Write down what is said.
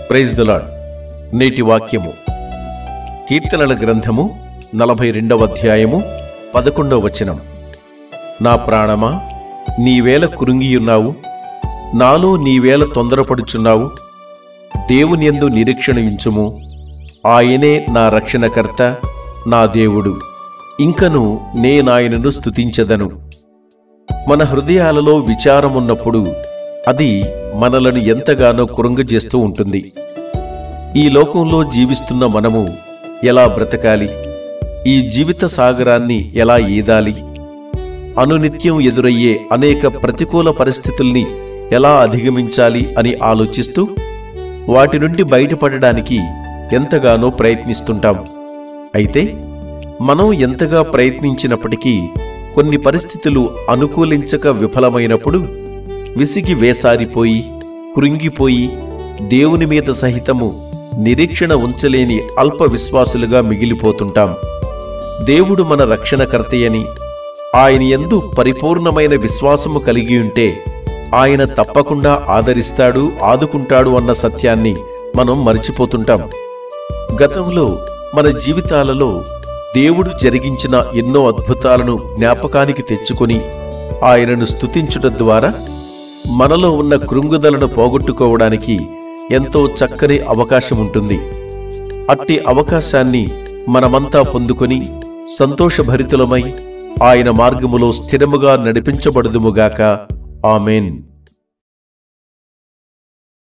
Praise the lord. నేటి వాక్యము కీర్తనల గ్రంథము 42వ అధ్యాయము 11వ వచనం. నా ప్రాణమా, నీవేళ కృంగియున్నావు, నాలో నీవేళ తొందరపడుచున్నావు. దేవుని యందు నిరీక్షణ ఉంచుము, ఆయనే నా రక్షణకర్త, నా దేవుడు, ఇంకను నేనాయనను స్తుతించెదను. మన హృదయాలలో విచారమున్నప్పుడు అది మనలను ఎంతగానో కృంగజేస్తూ ఉంటుంది. ఈ లోకంలో జీవిస్తున్న మనము ఎలా బ్రతకాలి, ఈ జీవిత సాగరాన్ని ఎలా ఈదాలి, అనునిత్యం ఎదురయ్యే అనేక ప్రతికూల పరిస్థితుల్ని ఎలా అధిగమించాలి అని ఆలోచిస్తూ వాటి నుండి బయటపడడానికి ఎంతగానో ప్రయత్నిస్తుంటాం. అయితే మనం ఎంతగా ప్రయత్నించినప్పటికీ కొన్ని పరిస్థితులు అనుకూలించక విఫలమైనప్పుడు విసిగి వేసారిపోయి కృంగిపోయి దేవుని మీద సహితము నిరీక్షణ ఉంచలేని అల్ప విశ్వాసులుగా మిగిలిపోతుంటాం. దేవుడు మన రక్షణకర్తయని, ఆయన యందు పరిపూర్ణమైన విశ్వాసము కలిగి ఉంటే ఆయన తప్పకుండా ఆదరిస్తాడు, ఆదుకుంటాడు అన్న సత్యాన్ని మనం మర్చిపోతుంటాం. గతంలో మన జీవితాలలో దేవుడు జరిగించిన ఎన్నో అద్భుతాలను జ్ఞాపకానికి తెచ్చుకొని ఆయనను స్తుతించుట ద్వారా మనలో ఉన్న కృంగుదలను పోగొట్టుకోవడానికి ఎంతో చక్కని అవకాశం ఉంటుంది. అట్టి అవకాశాన్ని మనమంతా పొందుకొని సంతోషభరితులమై ఆయన మార్గములో స్థిరముగా నడిపించబడుదుముగాక. ఆమేన్.